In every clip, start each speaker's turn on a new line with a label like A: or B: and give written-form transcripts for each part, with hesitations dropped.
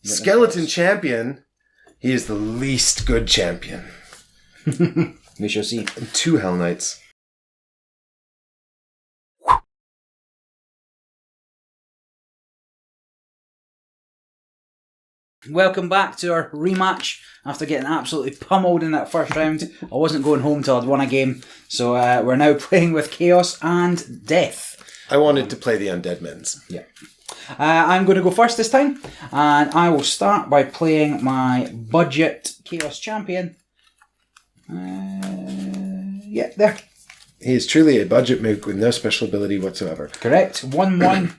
A: Skeleton champion. He is the least good champion.
B: We shall see.
A: And 2 Hell Knights.
B: Welcome back to our rematch after getting absolutely pummeled in that first round. I wasn't going home till I'd won a game, so we're now playing with Chaos and Death.
A: I wanted to play the Undead Men's.
B: Yeah. I'm going to go first this time, and I will start by playing my budget Chaos Champion. Yeah, there.
A: He is truly a budget mook with no special ability whatsoever.
B: Correct. 1-1,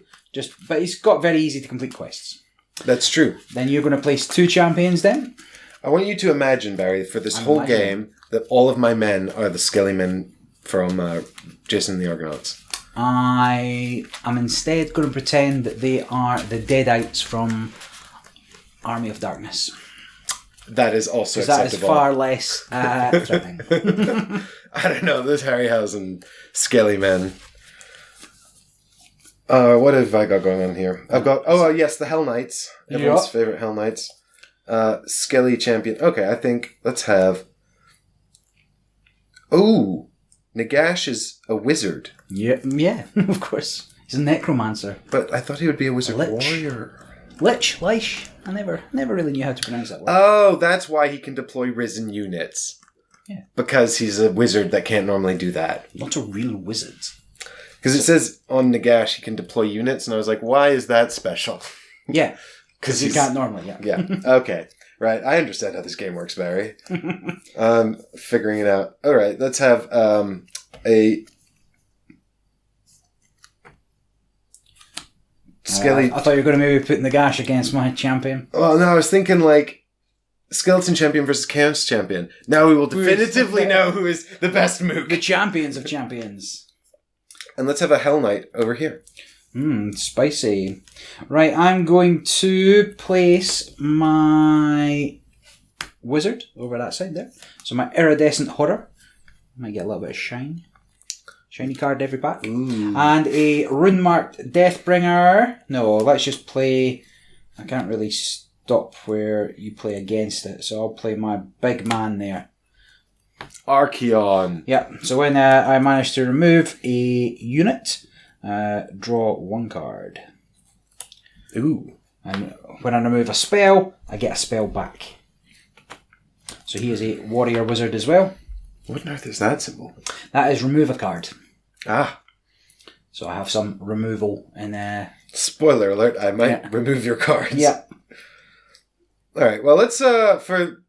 B: but he's got very easy to complete quests.
A: That's true.
B: Then you're going to place 2 champions then.
A: I want you to imagine, Barry, for this whole game, that all of my men are the skelly men from Jason and the Argonauts.
B: I am instead going to pretend that they are the Deadites from Army of Darkness.
A: That is also acceptable.
B: That is far less threatening.
A: I don't know, those Harryhausen skelly men. What have I got going on here? I've got, yes, the Hell Knights. Everyone's favourite Hell Knights. Skelly champion. Okay, I think let's have... Oh, Nagash is a wizard.
B: Yeah, of course. He's a necromancer.
A: But I thought he would be a wizard warrior.
B: Lish. I never really knew how to pronounce that word.
A: Oh, that's why he can deploy risen units.
B: Yeah.
A: Because he's a wizard that can't normally do that.
B: Not a real wizard.
A: Because it says on Nagash he can deploy units, and I was like, why is that special?
B: Yeah. Because he can't normally, yeah.
A: Yeah, okay. Right, I understand how this game works, Barry. Figuring it out. All right, let's have a... Skelly...
B: I thought you were going to maybe put Nagash against my champion.
A: Oh, no, I was thinking like... Skeleton champion versus Chaos champion. Now we will definitively know who is the best mook.
B: The champions of champions.
A: And let's have a Hell Knight over here.
B: Spicy. Right, I'm going to place my wizard over that side there. So my iridescent horror. Might get a little bit of shine. Shiny card every pack.
A: Ooh.
B: And a rune-marked Deathbringer. No, let's just play... I can't really stop where you play against it, so I'll play my big man there.
A: Archeon.
B: Yeah, so when I manage to remove a unit, draw 1 card.
A: Ooh.
B: And when I remove a spell, I get a spell back. So he is a warrior wizard as well.
A: What on earth is that symbol?
B: That is remove a card.
A: Ah.
B: So I have some removal in...
A: Spoiler alert, I might remove your cards.
B: Yeah.
A: Alright, well let's, for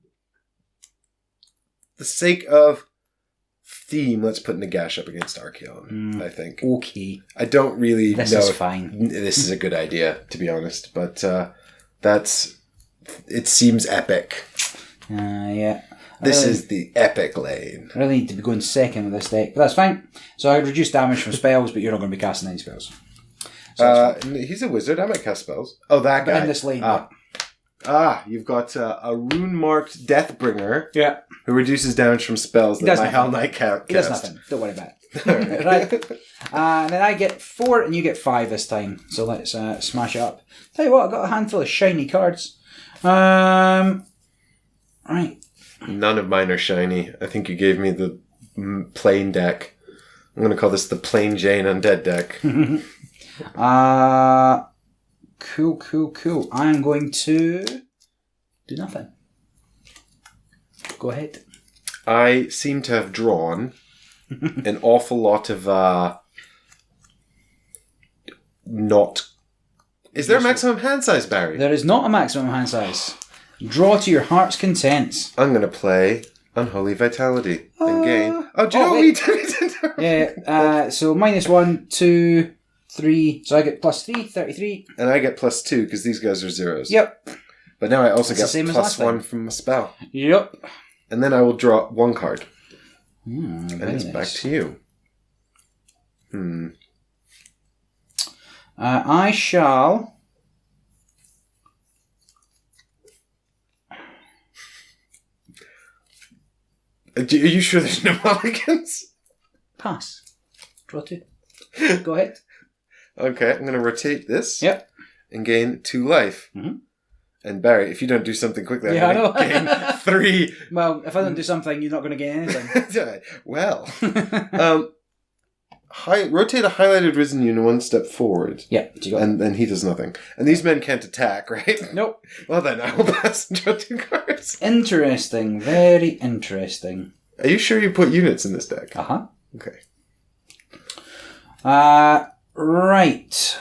A: the sake of theme, let's put Nagash up against Archeon, I think.
B: Okay.
A: I don't really know
B: is fine.
A: This is a good idea, to be honest, but it seems epic.
B: Yeah.
A: This is the epic lane.
B: I really need to be going second with this deck, but that's fine. So I reduce damage from spells, but you're not going to be casting any spells. So
A: he's a wizard, I might cast spells. Oh, that guy.
B: In this lane.
A: You've got a rune-marked Deathbringer.
B: Yeah.
A: Who reduces damage from spells that my Hell Knight cast.
B: He does nothing. Don't worry about it. Right. And then I get 4 and you get 5 this time. So let's smash it up. Tell you what, I've got a handful of shiny cards. Right.
A: None of mine are shiny. I think you gave me the plain deck. I'm going to call this the plain Jane Undead deck.
B: Cool. I am going to do nothing. Go ahead.
A: I seem to have drawn an awful lot of not... Is there a maximum hand size, Barry?
B: There is not a maximum hand size. Draw to your heart's content.
A: I'm going to play Unholy Vitality and gain... Oh, do you know what we did?
B: Yeah, so -1, 2, 3. So I get +3, 33.
A: And I get +2 because these guys are zeros.
B: Yep.
A: But now I also
B: It's the
A: get
B: same as last
A: +1
B: time.
A: from a spell.
B: Yep.
A: And then I will draw 1 card. And it's
B: nice.
A: back to you.
B: I shall...
A: Are you sure there's no mulligans?
B: Pass. Draw 2. Go ahead.
A: Okay, I'm going to rotate this.
B: Yep.
A: And gain 2 life.
B: Mm-hmm.
A: And Barry, if you don't do something quickly,
B: Yeah,
A: I'm going to gain 3.
B: Well, if I don't do something, you're not going to get anything.
A: Well, rotate a highlighted risen unit 1 step forward.
B: Yeah,
A: and then he does nothing. And these men can't attack, right?
B: Nope.
A: Well, then I will pass and draw 2 cards.
B: Interesting. Very interesting.
A: Are you sure you put units in this deck?
B: Uh-huh.
A: Okay.
B: Right.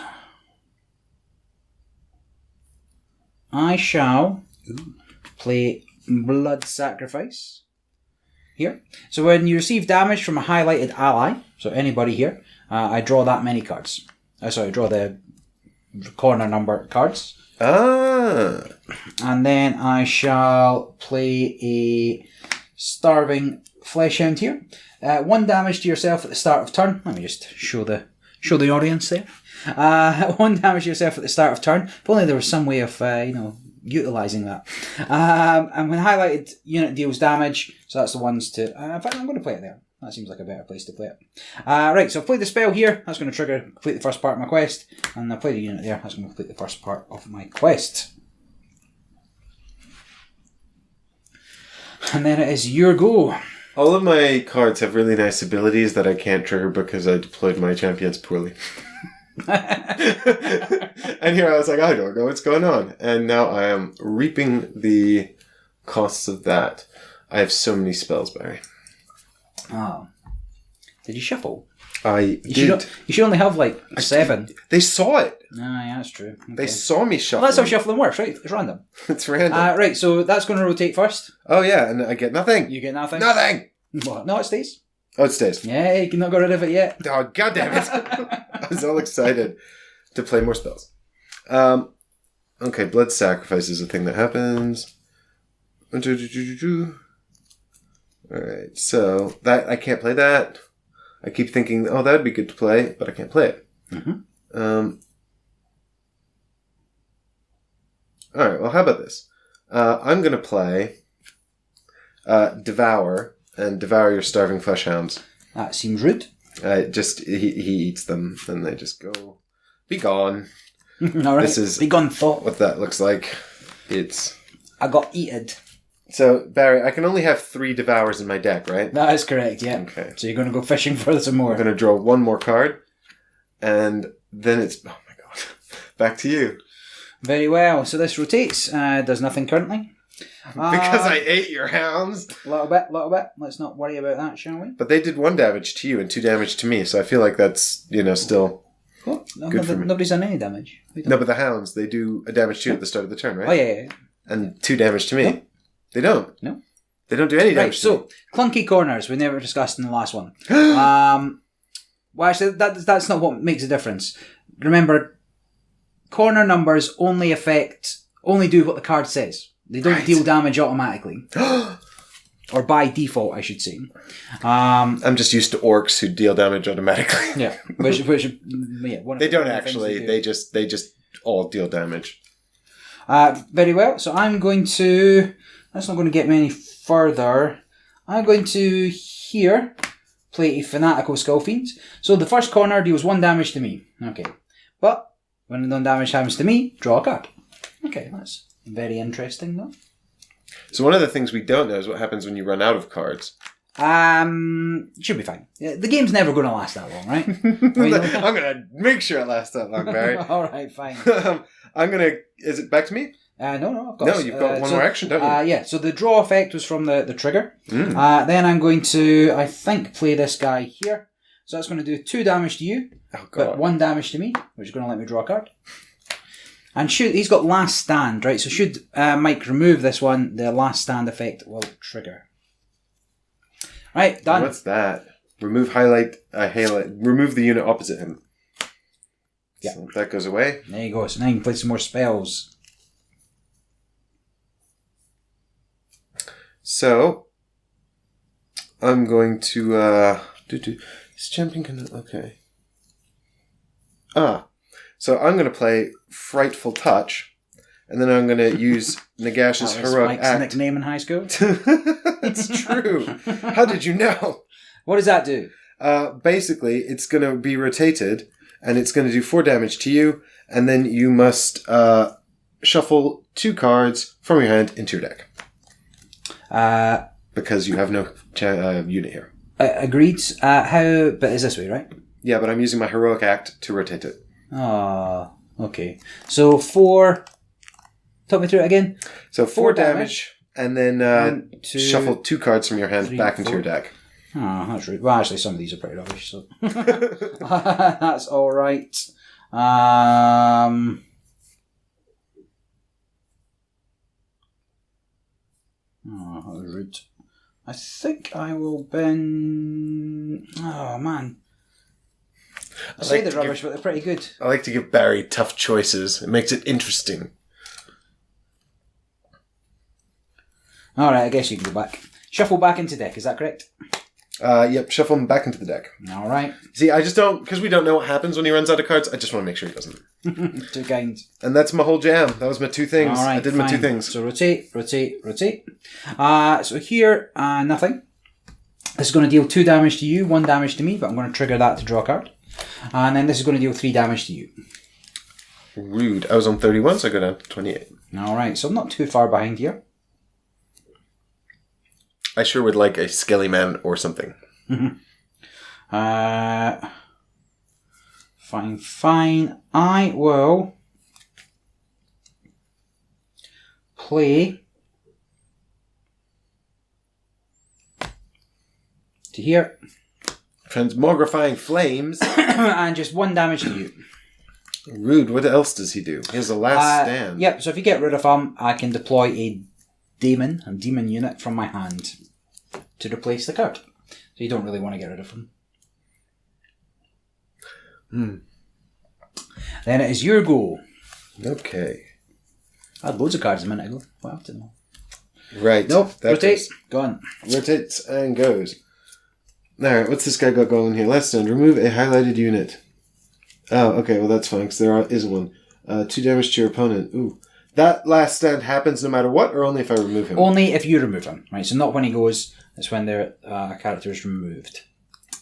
B: I shall play Blood Sacrifice here. So when you receive damage from a highlighted ally, so anybody here, I draw that many cards. I draw the corner number cards.
A: Ah.
B: And then I shall play a Starving Fleshhound here. 1 damage to yourself at the start of turn. Let me just show the audience there. 1 damage to yourself at the start of turn. If only there was some way of, utilising that. And when highlighted unit deals damage, so that's the ones to... in fact, I'm going to play it there. That seems like a better place to play it. Right, so I've played the spell here. That's going to complete the first part of my quest. And I've played a unit there. That's going to complete the first part of my quest. And then it is your go.
A: All of my cards have really nice abilities that I can't trigger because I deployed my champions poorly. And here I was like, I don't know what's going on. And now I am reaping the costs of that. I have so many spells, Barry.
B: Oh. Did you shuffle?
A: I did.
B: You should only have like 7.
A: They saw it.
B: Oh, yeah, that's true. Okay.
A: They saw me shuffle.
B: Well, that's how shuffling works, right? It's random.
A: It's random.
B: Right, so that's going to rotate first.
A: Oh, yeah, and I get nothing.
B: You get nothing?
A: Nothing!
B: What? No, it stays.
A: Oh, it stays.
B: Yeah, you can not get rid of it yet.
A: Oh, God damn it. I was all excited to play more spells. Okay, Blood Sacrifice is a thing that happens. Alright, so that I can't play that. I keep thinking, oh, that would be good to play, but I can't play it.
B: Mm-hmm.
A: Alright, well, how about this? I'm going to play Devour and devour your starving flesh hounds.
B: That seems rude.
A: He eats them and they just go, be gone.
B: All right,
A: this is
B: be gone, thought.
A: What that looks like.
B: I got eaten.
A: So, Barry, I can only have 3 devours in my deck, right?
B: That is correct, yeah.
A: Okay.
B: So you're going to go fishing for some more.
A: I'm going to draw 1 more card, and then it's... Oh, my God. Back to you.
B: Very well. So this rotates. Does nothing currently.
A: Because I ate your hounds?
B: A little bit. Let's not worry about that, shall we?
A: But they did 1 damage to you and 2 damage to me, so I feel like that's, still...
B: What?
A: Good for me.
B: Nobody's done any damage.
A: No, but the hounds, they do a damage to you at the start of the turn, right?
B: Oh, yeah.
A: And 2 damage to me.
B: No.
A: They don't.
B: No.
A: They don't do any damage
B: Right,
A: to me.
B: so, clunky corners, we never discussed in the last one. Well, actually, that's not what makes a difference. Remember, corner numbers only do what the card says. They don't deal damage automatically. Or by default, I should say.
A: I'm just used to orcs who deal damage automatically.
B: Yeah.
A: They don't actually. They just all deal damage.
B: Very well. So I'm going to... That's not going to get me any further. I'm going to here play a Fanatical Skullfiend. So the first corner deals 1 damage to me. Okay. But when 1 damage happens to me, draw a card. Okay, that's very interesting though.
A: So one of the things we don't know is what happens when you run out of cards.
B: Should be fine. The game's never going to last that long, right?
A: I'm going to make sure it lasts that long, Barry.
B: All right, fine.
A: Is it back to me?
B: No, of course.
A: No, you've got one more action, don't you?
B: Yeah, so the draw effect was from the trigger. Then I'm going to, I think, play this guy here. So that's going to do 2 damage to you, but 1 damage to me, which is going to let me draw a card. And he's got Last Stand, right? So should Mike remove this one, the Last Stand effect will trigger. Right, done.
A: What's that? Remove highlight. Remove the unit opposite him. Yeah. So that goes away.
B: There you go. So now you can play some more spells.
A: So, I'm going to, this champion can, okay. So I'm going to play Frightful Touch, and then I'm going to use Nagash's Heroic
B: Mike's
A: Act.
B: Nickname in high school?
A: It's true. How did you know?
B: What does that do?
A: Basically, it's going to be rotated, and it's going to do 4 damage to you, and then you must shuffle 2 cards from your hand into your deck. Because you have no unit here.
B: Agreed. But it's this way, right?
A: Yeah, but I'm using my heroic act to rotate it.
B: Okay. So 4... Talk me through it again.
A: So 4 damage, and then shuffle 2 cards from your hand
B: 3,
A: back into
B: 4.
A: your deck.
B: Oh, that's rude. Well, actually, some of these are pretty rubbish, so... That's alright. Oh, that was rude. I think I will bend... Oh, man. I say they're rubbish, but they're pretty good.
A: I like to give Barry tough choices. It makes it interesting.
B: Alright, I guess you can go back. Shuffle back into deck, is that correct?
A: Yep, shuffle him back into the deck.
B: Alright.
A: See, I just don't... Because we don't know what happens when he runs out of cards, I just want to make sure he doesn't.
B: Too kind.
A: And that's my whole jam. That was my 2 things.
B: All right,
A: I did my 2 things.
B: So rotate. So here, nothing. This is going to deal 2 damage to you, 1 damage to me, but I'm going to trigger that to draw a card. And then this is going to deal 3 damage to you.
A: Rude. I was on 31, so I go down to 28.
B: Alright, so I'm not too far behind here.
A: I sure would like a Skelly Man or something.
B: Fine. I will play to here.
A: Transmogrifying Flames.
B: And just 1 damage to you.
A: Rude. What else does he do? He has a last stand.
B: Yep, so if you get rid of him, I can deploy a demon unit from my hand to replace the card. So you don't really want to get rid of him. Then it is your go.
A: Okay.
B: I had loads of cards a minute ago. What happened to them?
A: Right.
B: Nope. Rotate. Gone.
A: Rotates and goes. Alright, what's this guy got going here? Last stand. Remove a highlighted unit. Oh, okay, well that's fine, because there is one. 2 damage to your opponent. Ooh. That last stand happens no matter what, or only if I remove him?
B: Only if you remove him. Right, so not when he goes, it's when their character is removed.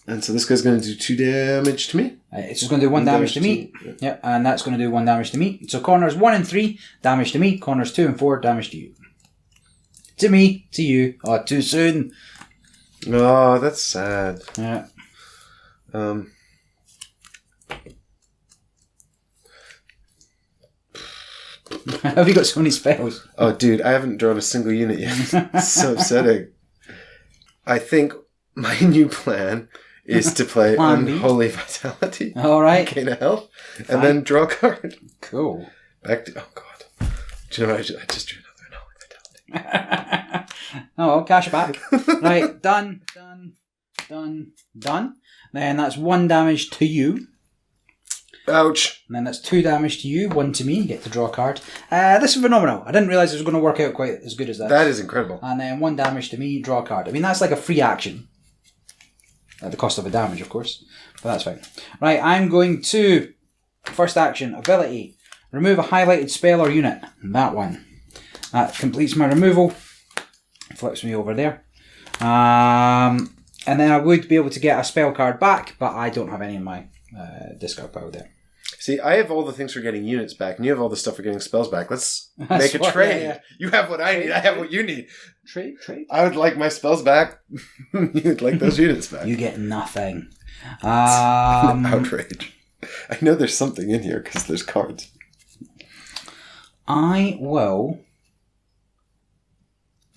A: And so this guy's going to do 2 damage to me?
B: It's just going to do 1 damage to me. Yeah, and that's going to do 1 damage to me. So corners 1 and 3, damage to me. Corners 2 and 4, damage to you. To me, to you. Oh, too soon.
A: Oh, that's sad.
B: Yeah. Have you got so many spells?
A: Oh, dude, I haven't drawn a single unit yet. It's so upsetting. I think my new plan is to play Unholy Vitality.
B: All right.
A: Gain a health. And then draw a card.
B: Cool.
A: Back to... Oh, God. Do you know what? I just drew another Unholy Vitality.
B: Oh, cash back. Right, done. Then that's 1 damage to you.
A: Ouch.
B: And then that's 2 damage to you, 1 to me. You get to draw a card. This is phenomenal. I didn't realise it was going to work out quite as good as that.
A: That is incredible.
B: And then 1 damage to me, draw a card. I mean, that's like a free action. At the cost of a damage, of course. But that's fine. Right, I'm going to... First action, ability. Remove a highlighted spell or unit. That one. That completes my removal. Flips me over there. And then I would be able to get a spell card back, but I don't have any in my discard pile there.
A: See, I have all the things for getting units back, and you have all the stuff for getting spells back. Let's make a trade. Yeah. You have what I need, I have what you need.
B: Trade?
A: I would like my spells back. You'd like those units back.
B: You get nothing.
A: Outrage. I know there's something in here, because there's cards.
B: I will...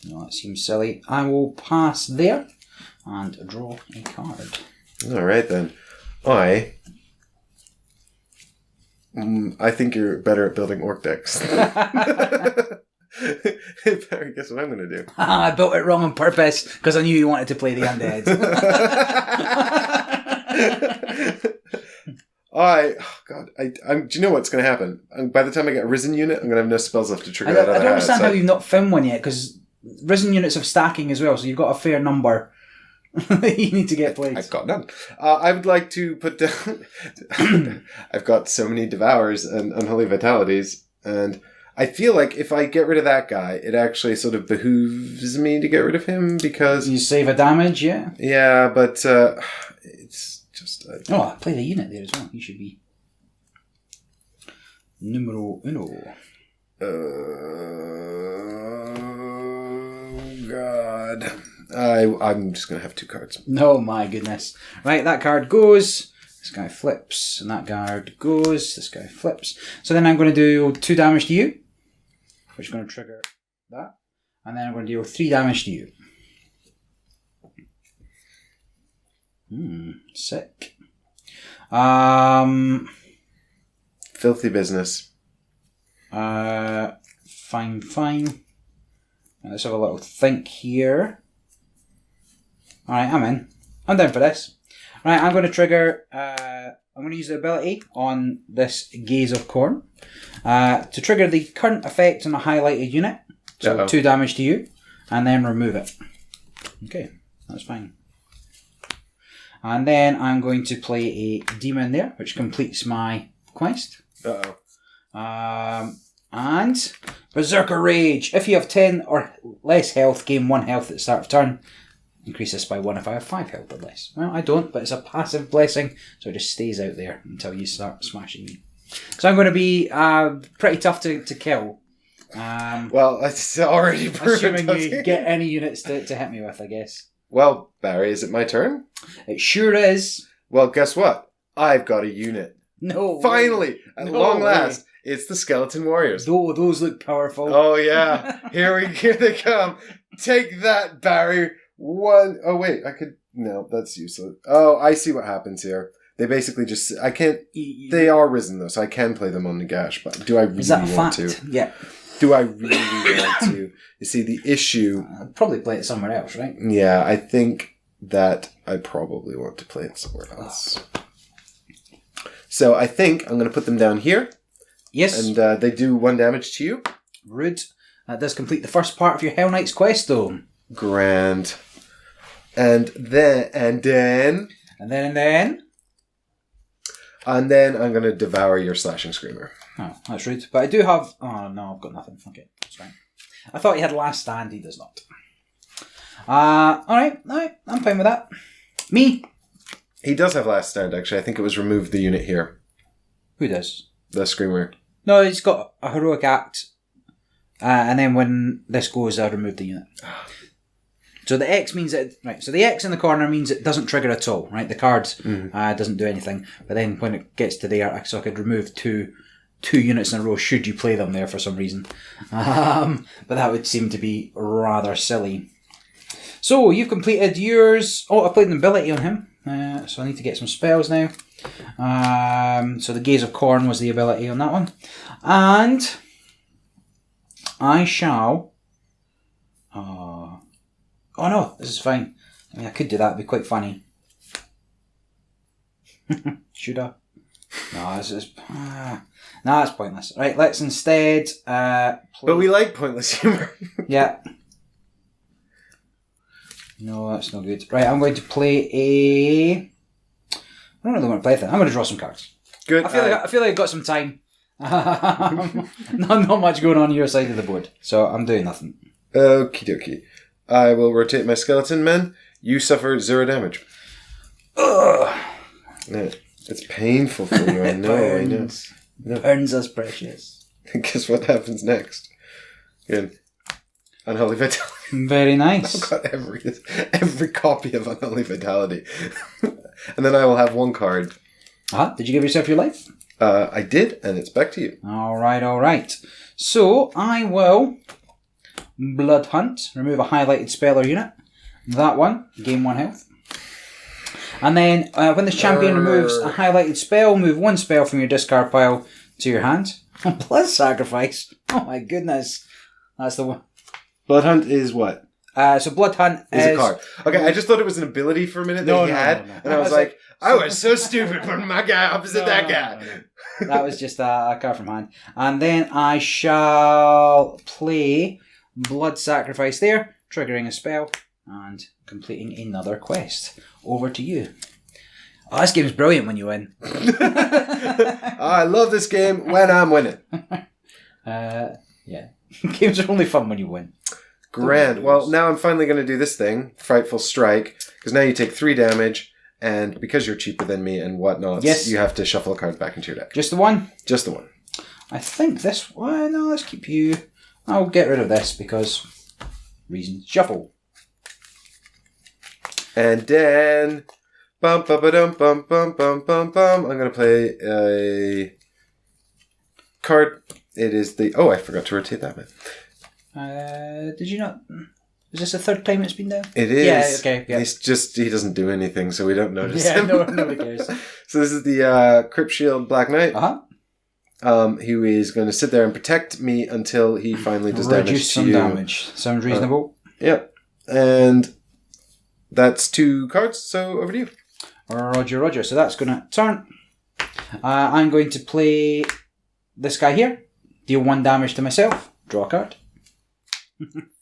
B: No, that seems silly. I will pass there and draw a card.
A: Alright then. I think you're better at building orc decks. Barry, guess what I'm going to do?
B: I built it wrong on purpose because I knew you wanted to play the undead.
A: Do you know what's going to happen? By the time I get a risen unit, I'm going to have no spells left to trigger that.
B: I don't understand how you've not found one yet, because risen units have stacking as well, so you've got a fair number that you need to get played.
A: I've got none. I would like to put down... I've got so many Devours and Unholy Vitalities, and I feel like if I get rid of that guy, it actually sort of behooves me to get rid of him, because...
B: You save a damage, yeah?
A: Yeah, but it's just...
B: I play the unit there as well. You should be... Numero uno.
A: God. I'm just going to have 2 cards.
B: No, my goodness. Right, that card goes. This guy flips, and that card goes. This guy flips. So then I'm going to do 2 damage to you, which is going to trigger that. And then I'm going to deal 3 damage to you. Sick.
A: Filthy business.
B: Fine. Let's have a little think here. Alright, I'm in. I'm down for this. Right, I'm going to trigger... I'm going to use the ability on this Gaze of Corn to trigger the current effect on a highlighted unit. So 2 damage to you. And then remove it. Okay, that's fine. And then I'm going to play a demon there, which completes my quest. And Berserker Rage. If you have 10 or less health, gain 1 health at the start of turn. Increase this by 1 if I have 5 health or less. Well, I don't, but it's a passive blessing, so it just stays out there until you start smashing me. So I'm going to be pretty tough to kill.
A: Well, it's already proven.
B: Assuming you get any units to hit me with, I guess.
A: Well, Barry, is it my turn?
B: It sure is.
A: Well, guess what? I've got a unit.
B: No
A: Finally,
B: way.
A: at
B: No
A: long
B: way.
A: last, it's the Skeleton Warriors.
B: Those look powerful.
A: Oh yeah, here they come. Take that, Barry. Oh wait, no, that's useless. Oh, I see what happens here. They basically just, I can't, they are risen though, so I can play them on Nagash, but do I really
B: Is that a
A: want
B: fact?
A: to?
B: Yeah.
A: Do I really want to? You see, the issue...
B: I'd probably play it somewhere else, right?
A: Yeah, I think that I probably want to play it somewhere else. So I think I'm going to put them down here.
B: Yes.
A: And they do 1 damage to you.
B: Rude. That does complete the first part of your Hell Knight's quest, though.
A: Grand. And then I'm going to devour your Slashing Screamer.
B: Oh, that's rude. But I do have... Oh, no, I've got nothing. Okay, that's fine. I thought he had Last Stand. He does not. Alright, I'm fine with that. Me?
A: He does have Last Stand, actually. I think it was remove the unit here.
B: Who does?
A: The Screamer.
B: No, he's got a Heroic Act. And then when this goes, I'll remove the unit. So the X means that... Right, so the X in the corner means it doesn't trigger at all, right? The card doesn't do anything. But then when it gets to there, so I could remove two units in a row should you play them there for some reason. But that would seem to be rather silly. So you've completed yours. Oh, I played an ability on him. So I need to get some spells now. So the Gaze of Corn was the ability on that one. And I shall... Oh no, this is fine. I mean, I could do that. It'd be quite funny. Should I? No, this is... No, it's pointless. Right, let's instead play...
A: But we like pointless humor.
B: Yeah. No, that's not good. Right, I'm going to play a... I don't really want to play anything. I'm going to draw some cards.
A: Good.
B: I feel like I've got some time. not much going on your side of the board. So I'm doing nothing.
A: Okie dokie. I will rotate my skeleton men. You suffer 0 damage.
B: Ugh.
A: Yeah, it's painful for you, I know, I know. No.
B: Burns us precious.
A: Guess what happens next? Again, Unholy Vitality.
B: Very nice.
A: I've got every copy of Unholy Vitality. And then I will have 1 card.
B: Did you give yourself your life?
A: I did, and it's back to you.
B: All right. So I will Blood Hunt, remove a highlighted spell or unit. That one, gain 1 health. And then when this champion removes a highlighted spell, move 1 spell from your discard pile to your hand. Blood Sacrifice. Oh my goodness. That's the one.
A: Blood Hunt is what?
B: So Blood Hunt
A: is a card. Okay, I just thought it was an ability for a minute that he had. No. And I was like, I was so stupid putting my guy opposite that guy.
B: No. That was just a card from hand. And then I shall play Blood Sacrifice there, triggering a spell and completing another quest. Over to you. Oh, this game's brilliant when you win.
A: I love this game when I'm winning.
B: Yeah. Games are only fun when you win.
A: Grand. Well, now I'm finally going to do this thing, Frightful Strike, because now you take 3 damage, and because you're cheaper than me and whatnot,
B: yes,
A: you have to shuffle a card back into your deck.
B: Just the one?
A: Just the one.
B: I think this... Well, no, let's keep you... I'll get rid of this because... Reasons. Shuffle.
A: And then... Bum, bum, ba-dum, bum, bum, bum, bum, bum. I'm going to play a card. It is the... Oh, I forgot to rotate that, man.
B: Did you not... Is this the third time it's been down?
A: It is.
B: Yeah, okay. Yeah.
A: He doesn't do anything, so we don't notice
B: Yeah,
A: him.
B: nobody cares.
A: So this is the Crypt Shield Black Knight.
B: Uh-huh.
A: Who is going to sit there and protect me until he finally does damage
B: Reduce
A: to
B: some
A: you.
B: damage. Sounds reasonable.
A: Yep. And that's 2 cards, so over to you.
B: Roger. So that's going to turn. I'm going to play this guy here. Deal 1 damage to myself. Draw a card.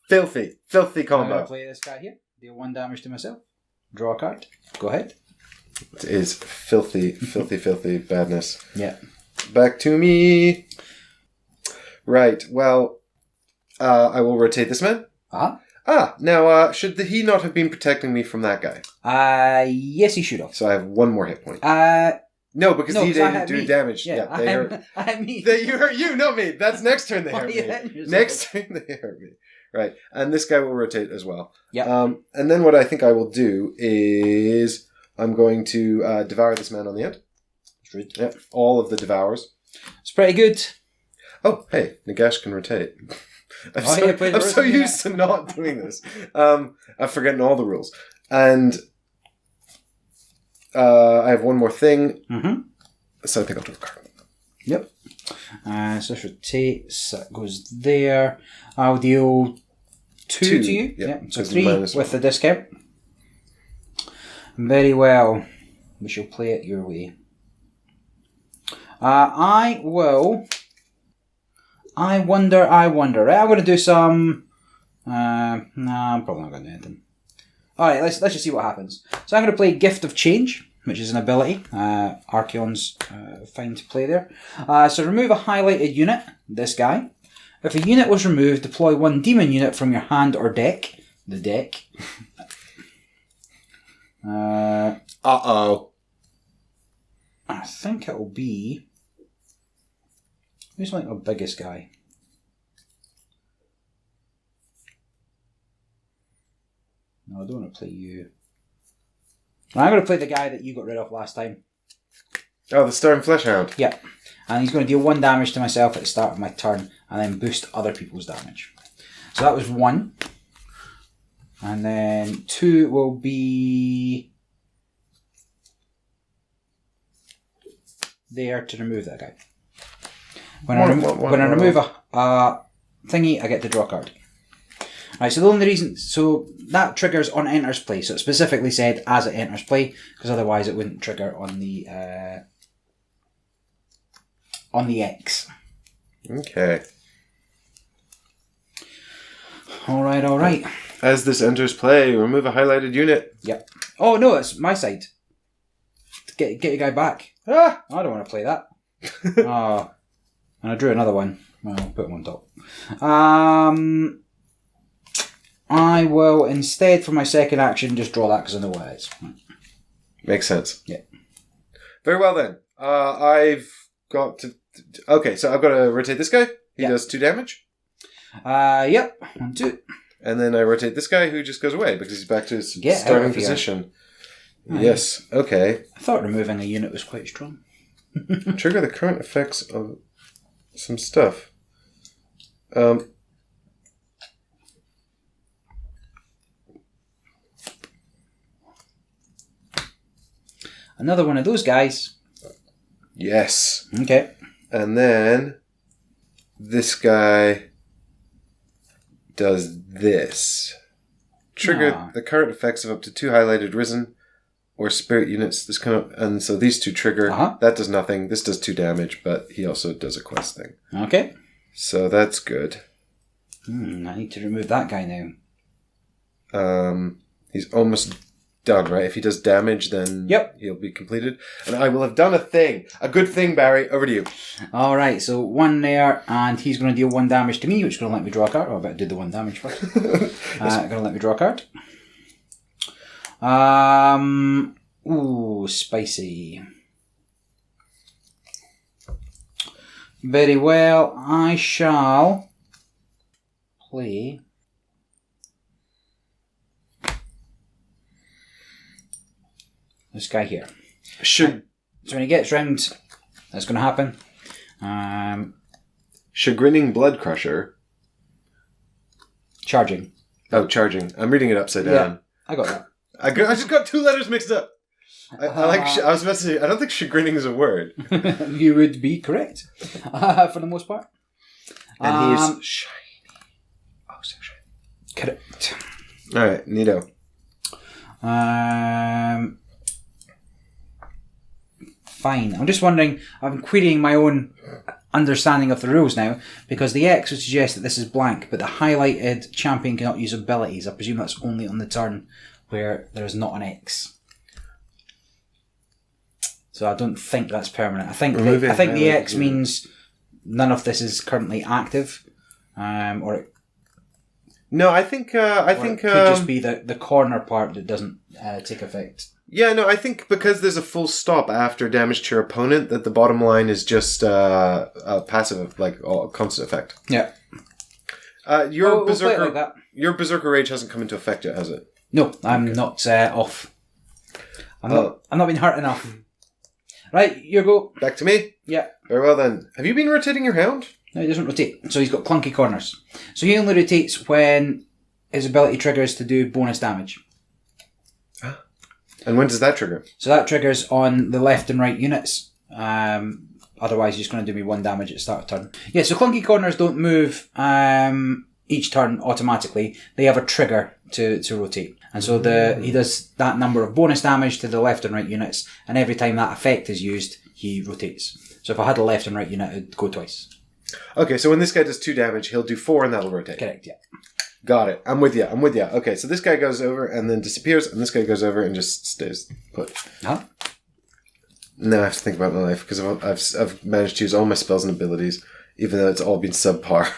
A: Filthy
B: I'm going to
A: combo.
B: play this guy here. Deal 1 damage to myself. Draw a card. Go ahead.
A: It is filthy badness.
B: Yeah.
A: Back to me. Right, well, I will rotate this man.
B: Uh-huh.
A: Now, should he not have been protecting me from that guy?
B: Yes, he should have.
A: So I have 1 more hit point. No, because he didn't do damage.
B: Yeah,
A: they hurt. You hurt you, not me. That's next turn they hurt me. Next turn they hurt me. Right, and this guy will rotate as well.
B: Yeah.
A: And then what I think I will do is I'm going to devour this man on the end. Yep, all of the devours.
B: It's pretty good.
A: Oh, hey, Nagash can rotate. I'm
B: Yeah,
A: so used to not doing this. I'm forgetting all the rules. And I have 1 more thing.
B: Mm-hmm.
A: So I think I'll do a card.
B: Yep. So this rotates. That goes there. I'll deal 2 to you.
A: Yep.
B: Yep. So
A: Because
B: 3 with the discount. Very well. We shall play it your way. I wonder. Right, I'm going to do some... I'm probably not going to do anything. Alright, let's just see what happens. So I'm going to play Gift of Change, which is an ability. Archeon's fine to play there. So remove a highlighted unit, this guy. If a unit was removed, deploy 1 demon unit from your hand or deck. The deck.
A: Uh-oh.
B: I think it'll be... Who's like the biggest guy? No, I don't want to play you. I'm going to play the guy that you got rid of last time.
A: Oh, the Stone Fleshhound.
B: Yep. And he's going to deal 1 damage to myself at the start of my turn and then boost other people's damage. So that was 1. And then 2 will be... there to remove that guy. When I remove a thingy, I get to draw a card. Right, so the only reason... So that triggers on enters play. So it specifically said as it enters play, because otherwise it wouldn't trigger on the X.
A: Okay.
B: Alright.
A: As this enters play, remove a highlighted unit.
B: Yep. Oh, no, it's my side. Get your guy back.
A: Ah!
B: I don't want to play that. And I drew another one. Well, I'll put him on top. I will instead, for my second action, just draw that because I know what it is.
A: Makes sense.
B: Yeah.
A: Very well then. I've got to... Okay, so I've got to rotate this guy. He does 2 damage.
B: Yep. 1, 2.
A: And then I rotate this guy who just goes away because he's back to his
B: Get
A: starting
B: out of here.
A: position. Yes, okay.
B: I thought removing a unit was quite strong.
A: Trigger the current effects of some stuff.
B: Another one of those guys.
A: Yes.
B: Okay.
A: And then this guy does this. Trigger the current effects of up to 2 highlighted risen or spirit units. This kind of, and so these 2 trigger. That does nothing. This does 2 damage, but he also does a quest thing.
B: Okay.
A: So that's good.
B: I need to remove that guy now.
A: He's almost done, right? If he does damage, then he'll be completed. And I will have done a thing. A good thing, Barry. Over to you.
B: Alright, so 1 there, and he's going to deal 1 damage to me, which is going to let me draw a card. Oh, I better do the 1 damage first. Going to let me draw a card. Ooh, spicy. Very well. I shall play this guy here.
A: Should
B: So when he gets round, that's going to happen.
A: Chagrinning Blood Crusher.
B: Charging.
A: Oh, charging. I'm reading it upside down.
B: Yeah, I got that.
A: I just got two letters mixed up. I was about to say, I don't think chagrinning is a word.
B: You would be correct. For the most part.
A: And he's shiny. Oh, so shiny.
B: Correct.
A: Alright, neato.
B: Fine. I'm just wondering, I'm querying my own understanding of the rules now, because the X would suggest that this is blank, but the highlighted champion cannot use abilities. I presume that's only on the turn where there is not an X. So I don't think that's permanent. I think the X means none of this is currently active, or it
A: No, I think
B: could just be the corner part that doesn't take effect.
A: Yeah, no, I think because there's a full stop after damage to your opponent, that the bottom line is just a passive, like constant effect.
B: Yeah.
A: Your
B: we'll play it like that.
A: Your Berserker Rage hasn't come into effect yet, has it?
B: No, I'm not off. I'm not been hurt enough. Right, your go.
A: Back to me?
B: Yeah.
A: Very well then. Have you been rotating your hound?
B: No, he doesn't rotate. So he's got clunky corners. So he only rotates when his ability triggers to do bonus damage.
A: And when does that trigger?
B: So that triggers on the left and right units. Otherwise, he's going to do me 1 damage at the start of turn. Yeah, so clunky corners don't move each turn automatically. They have a trigger to rotate. And so he does that number of bonus damage to the left and right units, and every time that effect is used, he rotates. So if I had a left and right unit, it'd go twice.
A: Okay, so when this guy does 2 damage, he'll do 4 and that'll rotate.
B: Correct, yeah.
A: Got it. I'm with you. Okay, so this guy goes over and then disappears, and this guy goes over and just stays put.
B: Huh?
A: Now I have to think about my life, because I've managed to use all my spells and abilities, even though it's all been subpar.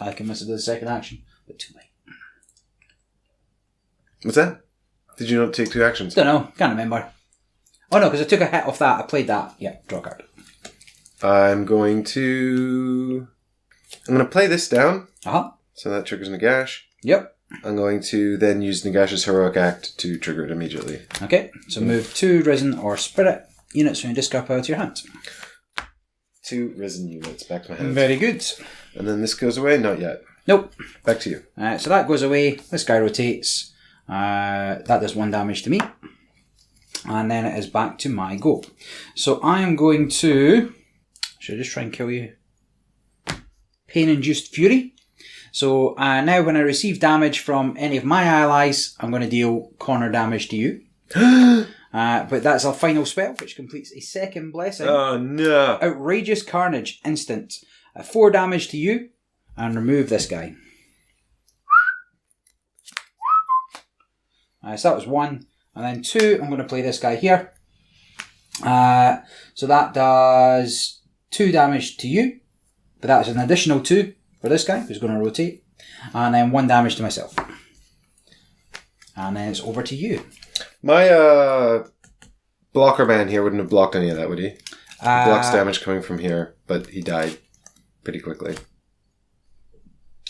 B: I can miss it the second action, but too late.
A: What's that? Did you not take 2 actions?
B: Don't know. Can't remember. Oh no, because I took a hit off that. I played that. Yeah, draw a card.
A: I'm going to play this down.
B: Uh-huh.
A: So that triggers Nagash.
B: Yep.
A: I'm going to then use Nagash's Heroic Act to trigger it immediately.
B: Okay, so move 2 Risen or Spirit units from your discard pile to your hand.
A: 2 Risen units back to my hand.
B: Very good.
A: And then this goes away? Not yet.
B: Nope.
A: Back to you.
B: So that goes away. This guy rotates. That does 1 damage to me. And then it is back to my go. So I am going to... Should I just try and kill you? Pain-induced fury. So now when I receive damage from any of my allies, I'm going to deal corner damage to you. But that's a final spell, which completes a second blessing.
A: Oh no.
B: Outrageous Carnage, instant. 4 damage to you, and remove this guy. So that was 1. And then 2, I'm going to play this guy here. So that does 2 damage to you. But that's an additional 2 for this guy, who's going to rotate. And then 1 damage to myself. And then it's over to you.
A: My blocker man here wouldn't have blocked any of that, would he? He blocks damage coming from here, but he died pretty quickly.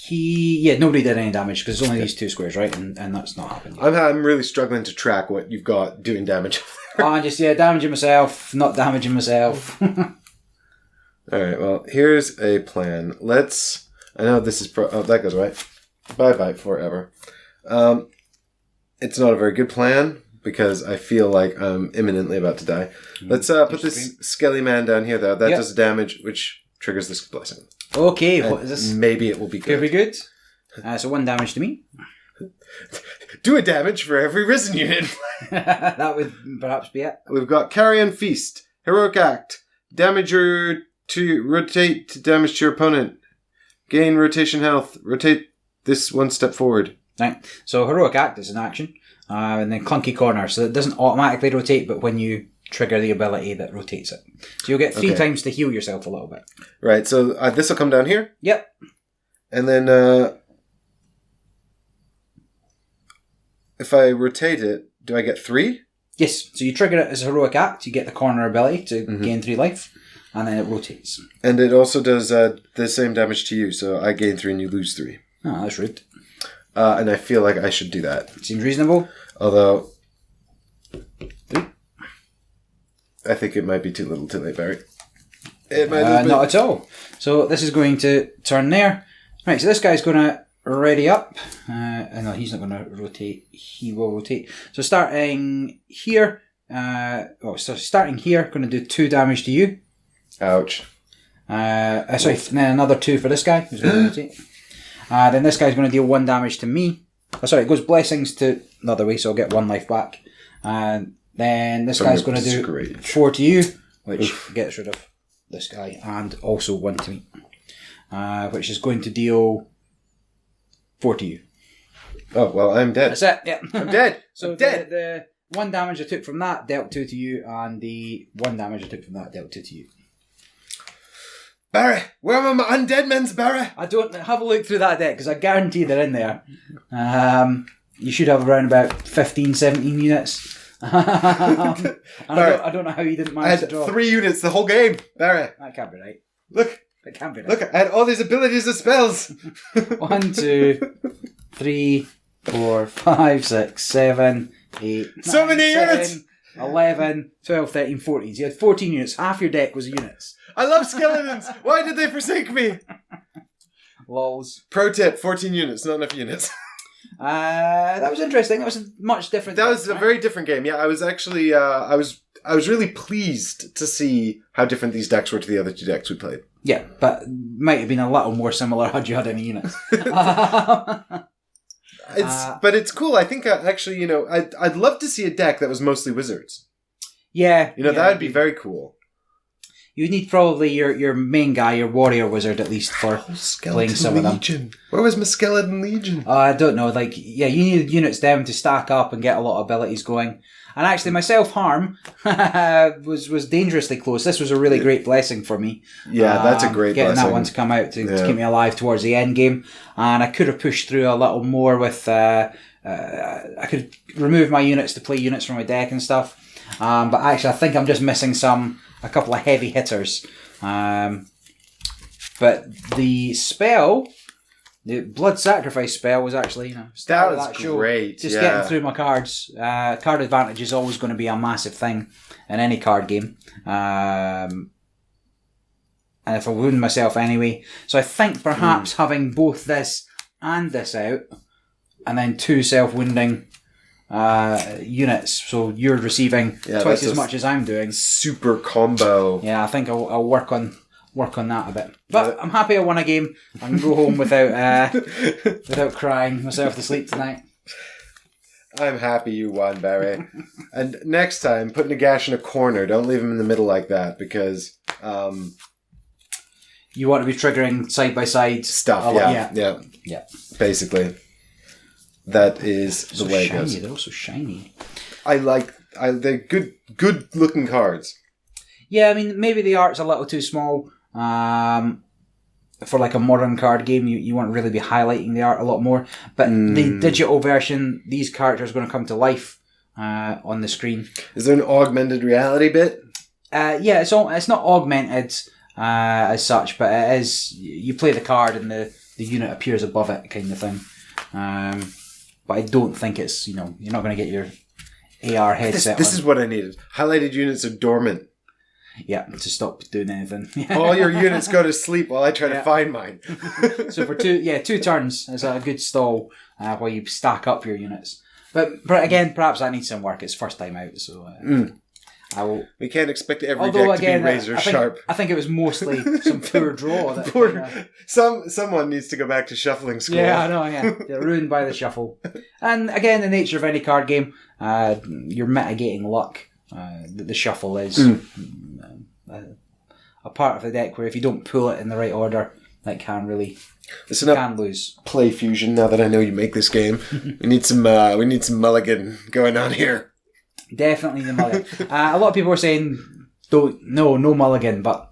B: Nobody did any damage, because it's only these 2 squares, right? And that's not happened yet.
A: I'm really struggling to track what you've got doing damage.
B: I'm just, damaging myself, not damaging myself.
A: Alright, well, here's a plan. I know this is that goes away. Bye-bye forever. It's not a very good plan, because I feel like I'm imminently about to die. Let's put this skelly man down here, though. That does damage, which triggers this blessing.
B: Okay, what is this?
A: Maybe it will be good.
B: Could be good. So 1 damage to me.
A: Do a damage for every Risen unit.
B: That would perhaps be it.
A: We've got Carrion Feast, Heroic Act, Damager to rotate to damage to your opponent. Gain rotation health. Rotate this 1 step forward.
B: Right. So Heroic Act is an action. And then Clunky Corner. So it doesn't automatically rotate, but when you trigger the ability that rotates it. So you'll get 3 times to heal yourself a little bit.
A: Right. So this will come down here.
B: Yep.
A: And then if I rotate it, do I get 3?
B: Yes, so you trigger it as a heroic act, you get the corner ability to gain 3 life, and then it rotates.
A: And it also does the same damage to you, so I gain 3 and you lose 3.
B: Oh, that's rude.
A: And I feel like I should do that.
B: Seems reasonable.
A: Although, I think it might be too little too late, Barry. It might have been.
B: Not at all. So this is going to turn there. Right, so this guy's going to ready up. No, he's not going to rotate. He will rotate. So starting here, starting here, going to do 2 damage to you.
A: Ouch.
B: Sorry, and then another 2 for this guy, who's going to rotate. Then this guy's going to deal 1 damage to me. Oh, sorry, it goes blessings to the other way, so I'll get 1 life back. And then this guy's going to do 4 to you, which gets rid of this guy, and also 1 to me. Which is going to deal 4 to you.
A: Oh, well, I'm dead.
B: That's it, yeah.
A: I'm dead.
B: So
A: I'm dead.
B: The 1 damage I took from that dealt 2 to you, and the 1 damage I took from that dealt 2 to you.
A: Barry, where are my undead men's, Barry?
B: I don't have a look through that deck because I guarantee they're in there. You should have around about 15, 17 units. I don't know how you didn't manage to draw.
A: I had 3 units the whole game, Barry.
B: That can't be right.
A: Look.
B: That can't be right.
A: Look, I had all these abilities and spells.
B: 1, 2, 3, 4, 5, 6, 7, 8,
A: so
B: 9,
A: many
B: 10,
A: units.
B: 11, 12, 13, 14. So you had 14 units. Half your deck was units.
A: I love skeletons. Why did they forsake me?
B: Lols.
A: Pro tip, 14 units, not enough units.
B: That was interesting. That was a much different.
A: That was a very different game. Yeah, I was actually, I was really pleased to see how different these decks were to the other 2 decks we played.
B: Yeah, but might have been a little more similar had you had any units.
A: But it's cool. I think actually, I'd love to see a deck that was mostly wizards.
B: Yeah,
A: that would be very cool.
B: You need probably your main guy, your warrior wizard, at least for playing some
A: Legion.
B: of them.
A: Where was my Skeleton Legion?
B: I don't know. You needed units down to stack up and get a lot of abilities going. And actually, my self-harm was dangerously close. This was a really great blessing for me.
A: Yeah, that's a great
B: getting
A: blessing.
B: That one to come out to keep me alive towards the end game. And I could have pushed through a little more with... I could remove my units to play units from my deck and stuff. But actually, I think I'm just missing a couple of heavy hitters. But the spell... The blood sacrifice spell was actually,
A: that was great.
B: Just getting through my cards. Card advantage is always going to be a massive thing in any card game. And if I wound myself anyway. So I think perhaps having both this and this out, and then 2 self-wounding units, so you're receiving twice as much as I'm doing.
A: Super combo.
B: Yeah, I think I'll work on that a bit. But I'm happy I won a game. I can go home without crying myself to sleep tonight.
A: I'm happy you won, Barry. And next time, put Nagash in a corner. Don't leave him in the middle like that, because...
B: you want to be triggering side-by-side
A: stuff, yeah. Basically. That is the way it goes.
B: They're also shiny.
A: They're good-looking cards.
B: Yeah, I mean, maybe the art's a little too small. For like a modern card game, you won't really be highlighting the art a lot more. But the digital version, these characters are going to come to life on the screen.
A: Is there an augmented reality bit?
B: Yeah, it's not augmented as such, but it is. You play the card and the unit appears above it, kind of thing. But I don't think it's you're not going to get your AR headset.
A: This is what I needed. Highlighted units are dormant.
B: Yeah, to stop doing anything.
A: All your units go to sleep while I try to find mine.
B: So for 2 turns is a good stall while you stack up your units. But again, perhaps that needs some work. It's first time out, so
A: we can't expect every deck to be razor sharp.
B: I think it was mostly some poor draw.
A: Someone needs to go back to shuffling school.
B: Yeah, I know. Yeah, they're ruined by the shuffle. And again, the nature of any card game, you're mitigating luck. The shuffle is a part of the deck where if you don't pull it in the right order, that can really lose.
A: Play fusion. Now that I know you make this game, we need some mulligan going on here.
B: Definitely the mulligan. A lot of people are saying no mulligan, but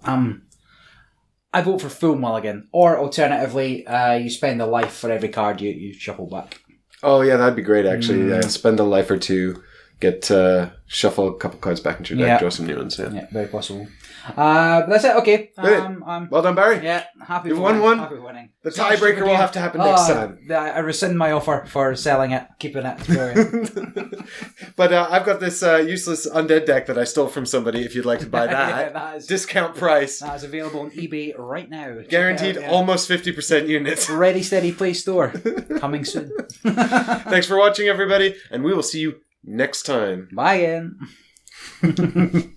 B: I vote for full mulligan. Or alternatively, you spend a life for every card you shuffle back.
A: Oh yeah, that'd be great. Actually, spend a life or 2. get shuffle a couple cards back into your deck, draw some new ones.
B: Yeah, very possible. But that's it. Okay.
A: Well done, Barry.
B: Yeah, happy.
A: You've
B: for
A: won
B: winning.
A: one.
B: Happy for winning.
A: The tiebreaker will have to happen next time.
B: I rescind my offer for selling it, keeping it.
A: But I've got this useless undead deck that I stole from somebody. If you'd like to buy that,
B: that is,
A: discount price.
B: That is available on eBay right now.
A: Guaranteed almost 50% units.
B: Ready, steady, play store. Coming soon.
A: Thanks for watching, everybody, and we will see you next time.
B: Bye again.